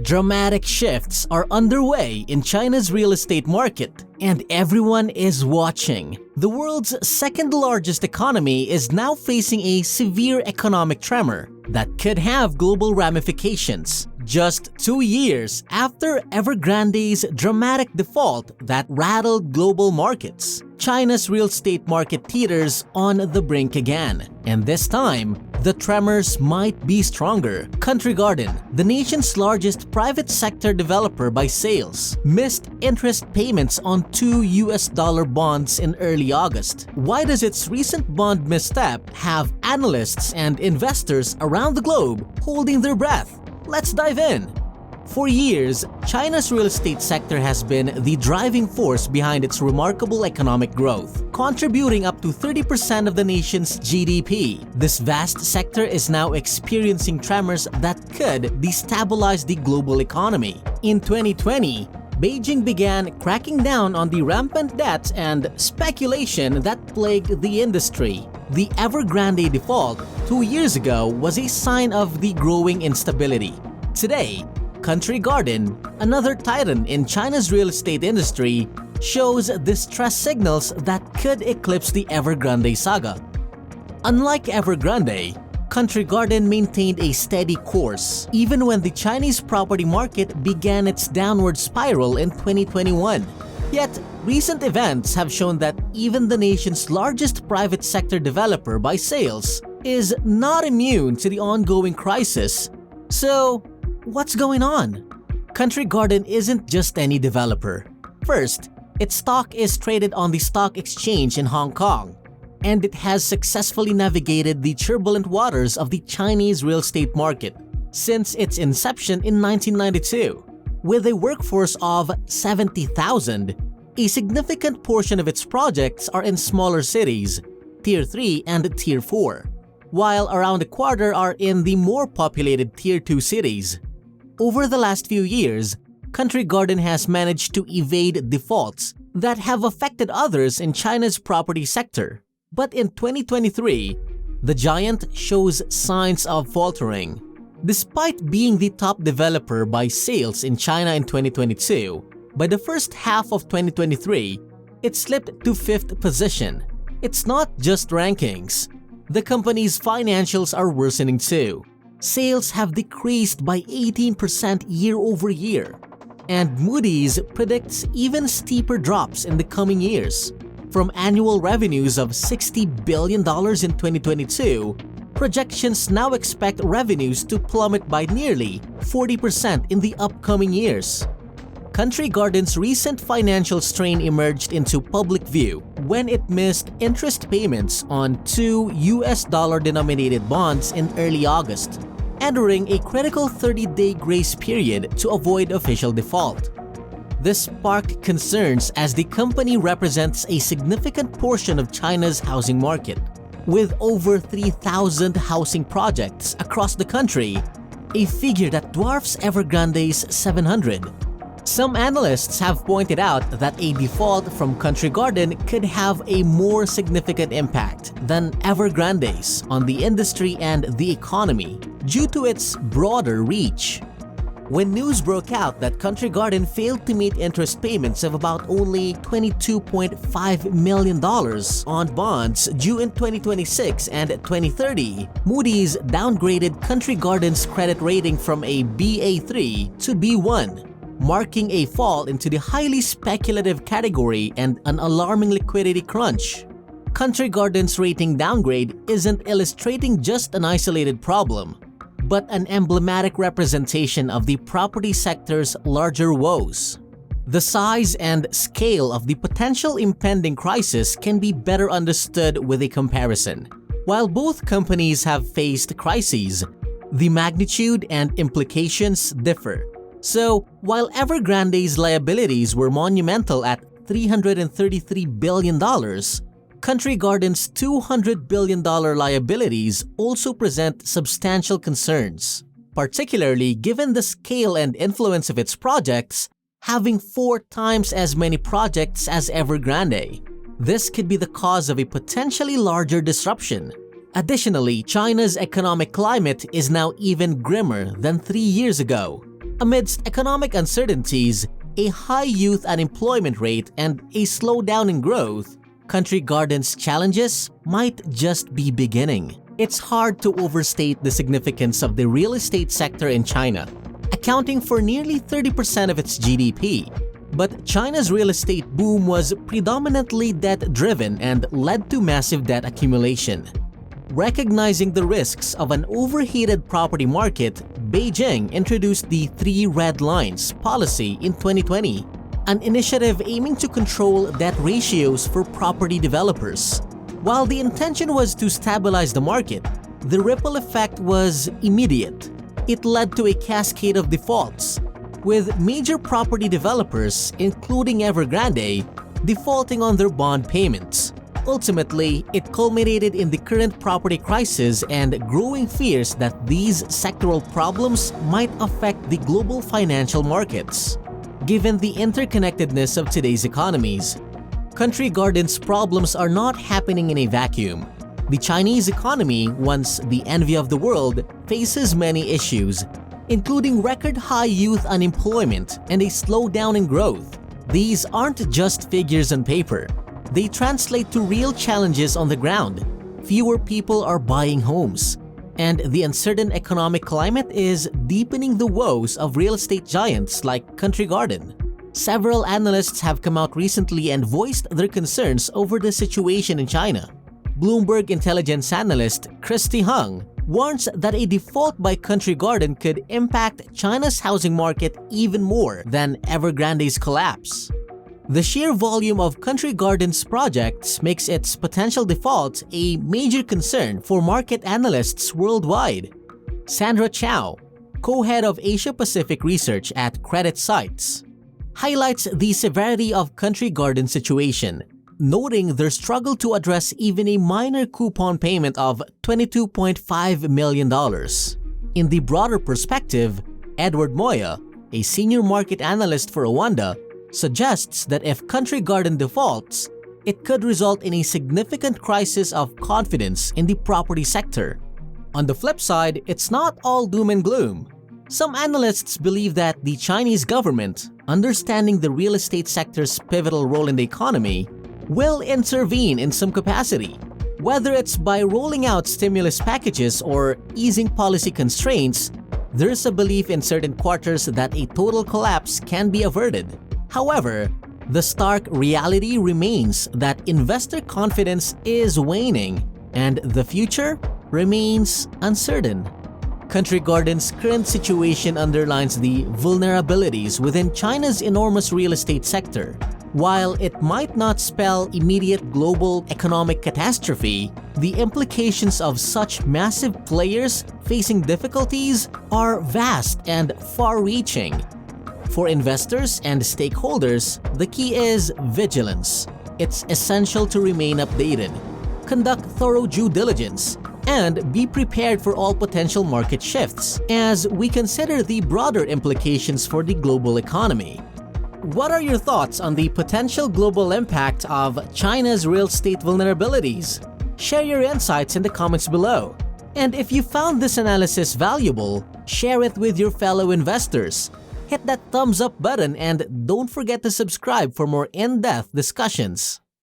Dramatic shifts are underway in China's real estate market, and everyone is watching. The world's second-largest economy is now facing a severe economic tremor that could have global ramifications. Just 2 years after Evergrande's dramatic default that rattled global markets, China's real estate market teeters on the brink again. And this time, the tremors might be stronger. Country Garden, the nation's largest private sector developer by sales, missed interest payments on $2 bonds in early August. Why does its recent bond misstep have analysts and investors around the globe holding their breath? Let's dive in. For years, China's real estate sector has been the driving force behind its remarkable economic growth, contributing up to 30% of the nation's GDP. This vast sector is now experiencing tremors that could destabilize the global economy. In 2020, Beijing began cracking down on the rampant debt and speculation that plagued the industry. The Evergrande default 2 years ago was a sign of the growing instability. Today, Country Garden, another titan in China's real estate industry, shows distress signals that could eclipse the Evergrande saga. Unlike Evergrande, Country Garden maintained a steady course even when the Chinese property market began its downward spiral in 2021. Yet, recent events have shown that even the nation's largest private sector developer by sales is not immune to the ongoing crisis. So, what's going on? Country Garden isn't just any developer. First, its stock is traded on the stock exchange in Hong Kong, and it has successfully navigated the turbulent waters of the Chinese real estate market since its inception in 1992. With a workforce of 70,000, a significant portion of its projects are in smaller cities, Tier 3 and Tier 4, while around a quarter are in the more populated Tier 2 cities. Over the last few years, Country Garden has managed to evade defaults that have affected others in China's property sector. But in 2023, the giant shows signs of faltering. Despite being the top developer by sales in China in 2022, by the first half of 2023, it slipped to 5th position. It's not just rankings. The company's financials are worsening too. Sales have decreased by 18% year over year, and Moody's predicts even steeper drops in the coming years. From annual revenues of $60 billion in 2022, projections now expect revenues to plummet by nearly 40% in the upcoming years. Country Garden's recent financial strain emerged into public view when it missed interest payments on $2 denominated bonds in early August, entering a critical 30-day grace period to avoid official default. This sparked concerns as the company represents a significant portion of China's housing market. With over 3,000 housing projects across the country, a figure that dwarfs Evergrande's 700. Some analysts have pointed out that a default from Country Garden could have a more significant impact than Evergrande's on the industry and the economy due to its broader reach. When news broke out that Country Garden failed to meet interest payments of about only $22.5 million on bonds due in 2026 and 2030, Moody's downgraded Country Garden's credit rating from a Ba3 to B1, marking a fall into the highly speculative category and an alarming liquidity crunch. Country Garden's rating downgrade isn't illustrating just an isolated problem, but an emblematic representation of the property sector's larger woes. The size and scale of the potential impending crisis can be better understood with a comparison. While both companies have faced crises, the magnitude and implications differ. So, while Evergrande's liabilities were monumental at $333 billion, Country Garden's $200 billion liabilities also present substantial concerns, particularly given the scale and influence of its projects, having 4 times as many projects as Evergrande. This could be the cause of a potentially larger disruption. Additionally, China's economic climate is now even grimmer than 3 years ago. Amidst economic uncertainties, a high youth unemployment rate, and a slowdown in growth, Country Garden's challenges might just be beginning. It's hard to overstate the significance of the real estate sector in China, accounting for nearly 30% of its GDP. But China's real estate boom was predominantly debt-driven and led to massive debt accumulation. Recognizing the risks of an overheated property market, Beijing introduced the Three Red Lines policy in 2020, an initiative aiming to control debt ratios for property developers. While the intention was to stabilize the market, the ripple effect was immediate. It led to a cascade of defaults, with major property developers, including Evergrande, defaulting on their bond payments. Ultimately, it culminated in the current property crisis and growing fears that these sectoral problems might affect the global financial markets. Given the interconnectedness of today's economies, Country Garden's problems are not happening in a vacuum. The Chinese economy, once the envy of the world, faces many issues, including record-high youth unemployment and a slowdown in growth. These aren't just figures on paper. They translate to real challenges on the ground. Fewer people are buying homes, and the uncertain economic climate is deepening the woes of real estate giants like Country Garden. Several analysts have come out recently and voiced their concerns over the situation in China. Bloomberg intelligence analyst Christy Hung warns that a default by Country Garden could impact China's housing market even more than Evergrande's collapse. The sheer volume of Country Garden's projects makes its potential default a major concern for market analysts worldwide. Sandra Chow, co-head of Asia-Pacific research at Credit Sites, highlights the severity of Country Garden's situation, noting their struggle to address even a minor coupon payment of $22.5 million. In the broader perspective, Edward Moya, a senior market analyst for Rwanda, suggests that if Country Garden defaults, it could result in a significant crisis of confidence in the property sector. On the flip side, it's not all doom and gloom. Some analysts believe that the Chinese government, understanding the real estate sector's pivotal role in the economy, will intervene in some capacity. Whether it's by rolling out stimulus packages or easing policy constraints, there's a belief in certain quarters that a total collapse can be averted. However, the stark reality remains that investor confidence is waning and the future remains uncertain. Country Garden's current situation underlines the vulnerabilities within China's enormous real estate sector. While it might not spell immediate global economic catastrophe, the implications of such massive players facing difficulties are vast and far-reaching. For investors and stakeholders, the key is vigilance. It's essential to remain updated, conduct thorough due diligence, and be prepared for all potential market shifts as we consider the broader implications for the global economy. What are your thoughts on the potential global impact of China's real estate vulnerabilities? Share your insights in the comments below. And if you found this analysis valuable, share it with your fellow investors. Hit that thumbs up button and don't forget to subscribe for more in-depth discussions.